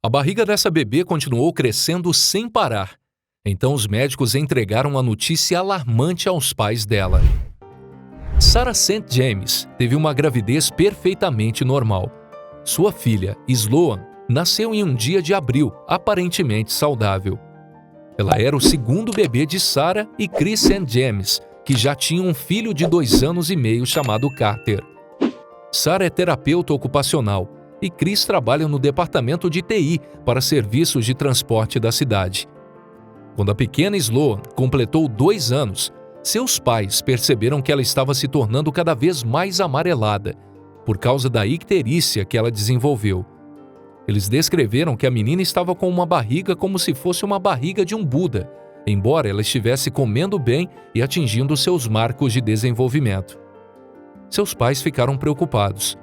A barriga dessa bebê continuou crescendo sem parar. Então os médicos entregaram a notícia alarmante aos pais dela. Sarah St. James teve uma gravidez perfeitamente normal. Sua filha, Sloan, nasceu em um dia de abril, aparentemente saudável. Ela era o segundo bebê de Sarah e Chris St. James, que já tinham um filho de 2 anos e meio chamado Carter. Sarah é terapeuta ocupacional e Chris trabalha no departamento de TI para serviços de transporte da cidade. Quando a pequena Sloan completou 2 anos, seus pais perceberam que ela estava se tornando cada vez mais amarelada, por causa da icterícia que ela desenvolveu. Eles descreveram que a menina estava com uma barriga como se fosse uma barriga de um Buda, embora ela estivesse comendo bem e atingindo seus marcos de desenvolvimento. Seus pais ficaram preocupados.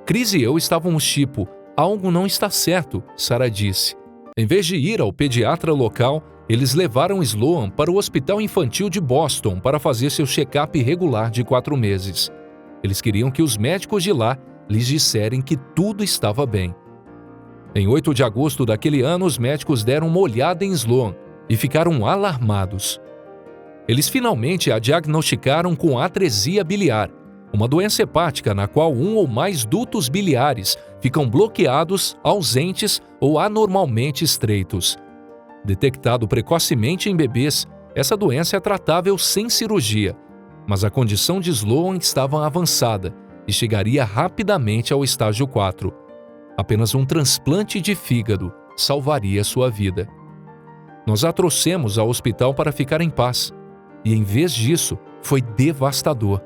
Chris e eu estávamos tipo, algo não está certo, Sarah disse. Em vez de ir ao pediatra local, eles levaram Sloan para o Hospital Infantil de Boston para fazer seu check-up regular de 4 meses. Eles queriam que os médicos de lá lhes dissessem que tudo estava bem. Em 8 de agosto daquele ano, os médicos deram uma olhada em Sloan e ficaram alarmados. Eles finalmente a diagnosticaram com atresia biliar, uma doença hepática na qual um ou mais dutos biliares ficam bloqueados, ausentes ou anormalmente estreitos. Detectado precocemente em bebês, essa doença é tratável sem cirurgia, mas a condição de Sloan estava avançada e chegaria rapidamente ao estágio 4. Apenas um transplante de fígado salvaria sua vida. Nós a trouxemos ao hospital para ficar em paz, e em vez disso, foi devastador.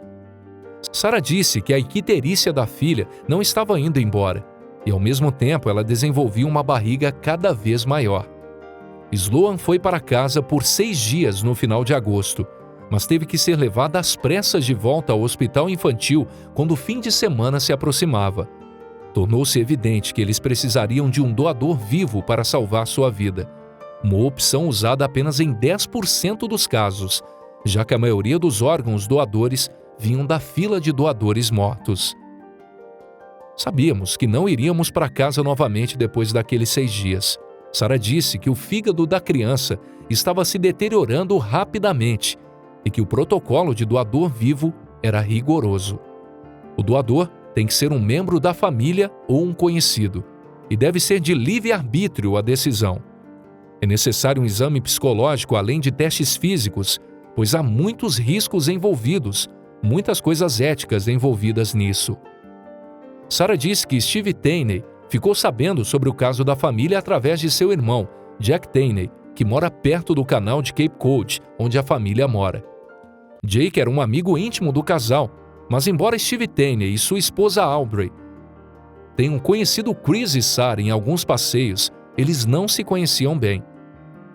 Sarah disse que a icterícia da filha não estava indo embora, e ao mesmo tempo ela desenvolvia uma barriga cada vez maior. Sloan foi para casa por 6 dias no final de agosto, mas teve que ser levada às pressas de volta ao hospital infantil quando o fim de semana se aproximava. Tornou-se evidente que eles precisariam de um doador vivo para salvar sua vida, uma opção usada apenas em 10% dos casos, já que a maioria dos órgãos doadores vinham da fila de doadores mortos. Sabíamos que não iríamos para casa novamente depois daqueles 6 dias. Sarah disse que o fígado da criança estava se deteriorando rapidamente e que o protocolo de doador vivo era rigoroso. O doador tem que ser um membro da família ou um conhecido, e deve ser de livre-arbítrio a decisão. É necessário um exame psicológico além de testes físicos, pois há muitos riscos envolvidos, muitas coisas éticas envolvidas nisso. Sarah disse que Steve Taney ficou sabendo sobre o caso da família através de seu irmão, Jack Taney, que mora perto do canal de Cape Cod, onde a família mora. Jake era um amigo íntimo do casal, mas embora Steve Taney e sua esposa Aubrey tenham conhecido Chris e Sarah em alguns passeios, eles não se conheciam bem.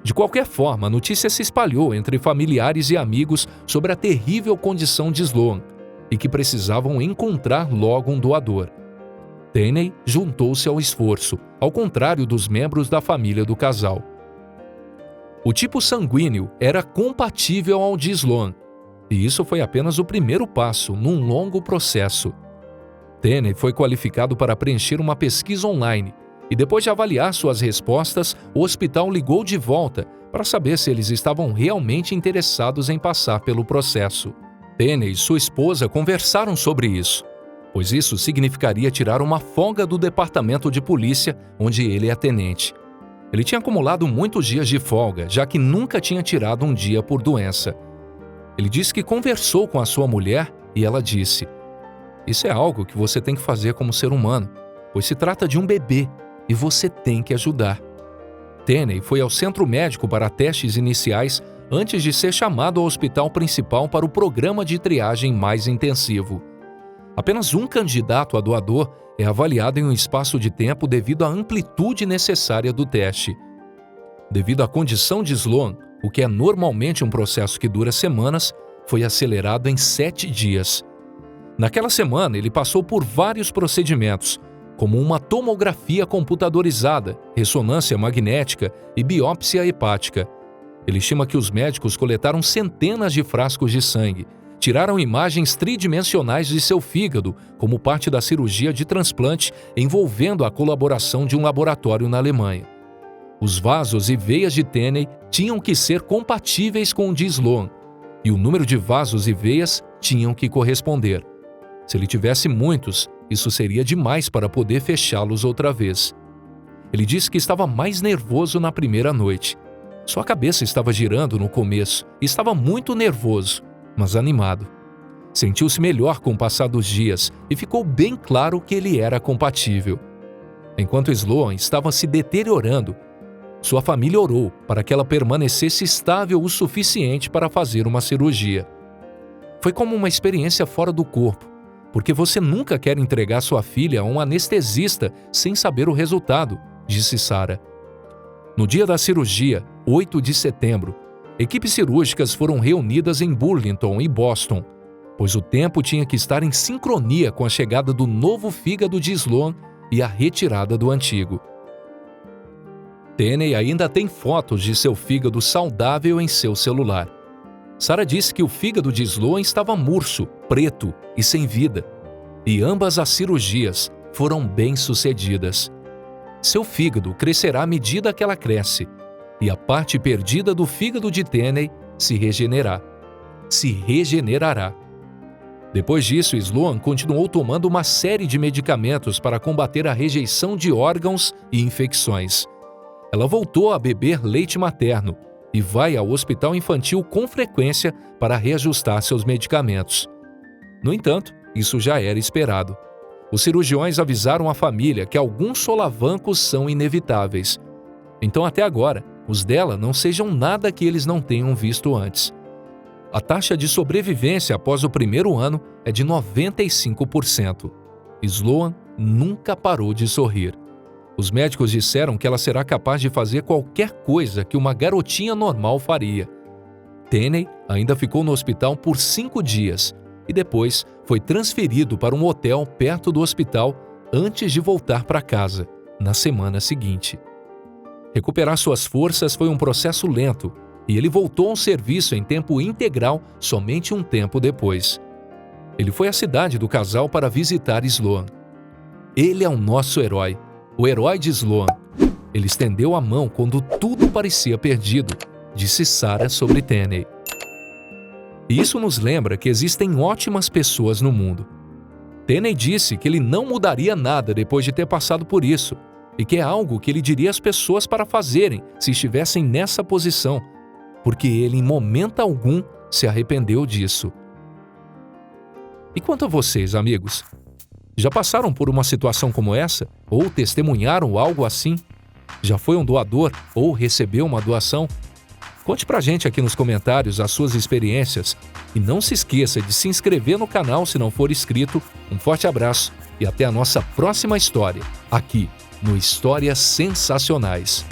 De qualquer forma, a notícia se espalhou entre familiares e amigos sobre a terrível condição de Sloan e que precisavam encontrar logo um doador. Taney juntou-se ao esforço, ao contrário dos membros da família do casal. O tipo sanguíneo era compatível ao de Sloan, e isso foi apenas o primeiro passo num longo processo. Taney foi qualificado para preencher uma pesquisa online, e depois de avaliar suas respostas, o hospital ligou de volta para saber se eles estavam realmente interessados em passar pelo processo. Taney e sua esposa conversaram sobre isso, pois isso significaria tirar uma folga do departamento de polícia onde ele é tenente. Ele tinha acumulado muitos dias de folga, já que nunca tinha tirado um dia por doença. Ele disse que conversou com a sua mulher e ela disse: "Isso é algo que você tem que fazer como ser humano, pois se trata de um bebê e você tem que ajudar." Taney foi ao centro médico para testes iniciais antes de ser chamado ao hospital principal para o programa de triagem mais intensivo. Apenas um candidato a doador é avaliado em um espaço de tempo devido à amplitude necessária do teste. Devido à condição de Sloan, o que é normalmente um processo que dura semanas, foi acelerado em 7 dias. Naquela semana, ele passou por vários procedimentos, como uma tomografia computadorizada, ressonância magnética e biópsia hepática. Ele estima que os médicos coletaram centenas de frascos de sangue, tiraram imagens tridimensionais de seu fígado como parte da cirurgia de transplante envolvendo a colaboração de um laboratório na Alemanha. Os vasos e veias de Tenney tinham que ser compatíveis com o de Sloan, e o número de vasos e veias tinham que corresponder. Se ele tivesse muitos, isso seria demais para poder fechá-los outra vez. Ele disse que estava mais nervoso na primeira noite. Sua cabeça estava girando no começo e estava muito nervoso, mas animado. Sentiu-se melhor com o passar dos dias e ficou bem claro que ele era compatível. Enquanto Sloan estava se deteriorando, sua família orou para que ela permanecesse estável o suficiente para fazer uma cirurgia. Foi como uma experiência fora do corpo, porque você nunca quer entregar sua filha a um anestesista sem saber o resultado, disse Sarah. No dia da cirurgia, 8 de setembro, equipes cirúrgicas foram reunidas em Burlington e Boston, pois o tempo tinha que estar em sincronia com a chegada do novo fígado de Sloan e a retirada do antigo. Tenney ainda tem fotos de seu fígado saudável em seu celular. Sarah disse que o fígado de Sloan estava murcho, preto e sem vida, e ambas as cirurgias foram bem-sucedidas. Seu fígado crescerá à medida que ela cresce, e a parte perdida do fígado de Tenney se regenerará. Depois disso, Sloan continuou tomando uma série de medicamentos para combater a rejeição de órgãos e infecções. Ela voltou a beber leite materno e vai ao hospital infantil com frequência para reajustar seus medicamentos. No entanto, isso já era esperado. Os cirurgiões avisaram a família que alguns solavancos são inevitáveis. Então, até agora, os dela não sejam nada que eles não tenham visto antes. A taxa de sobrevivência após o primeiro ano é de 95%. Sloan nunca parou de sorrir. Os médicos disseram que ela será capaz de fazer qualquer coisa que uma garotinha normal faria. Tenney ainda ficou no hospital por 5 dias e depois foi transferido para um hotel perto do hospital antes de voltar para casa, na semana seguinte. Recuperar suas forças foi um processo lento e ele voltou ao serviço em tempo integral somente um tempo depois. Ele foi à cidade do casal para visitar Sloan. Ele é o nosso herói. O herói de Sloan. Ele estendeu a mão quando tudo parecia perdido, disse Sarah sobre Tenney. E isso nos lembra que existem ótimas pessoas no mundo. Tenney disse que ele não mudaria nada depois de ter passado por isso, e que é algo que ele diria às pessoas para fazerem se estivessem nessa posição, porque ele em momento algum se arrependeu disso. E quanto a vocês, amigos? Já passaram por uma situação como essa? Ou testemunharam algo assim? Já foi um doador ou recebeu uma doação? Conte pra gente aqui nos comentários as suas experiências e não se esqueça de se inscrever no canal se não for inscrito. Um forte abraço e até a nossa próxima história, aqui no Histórias Sensacionais.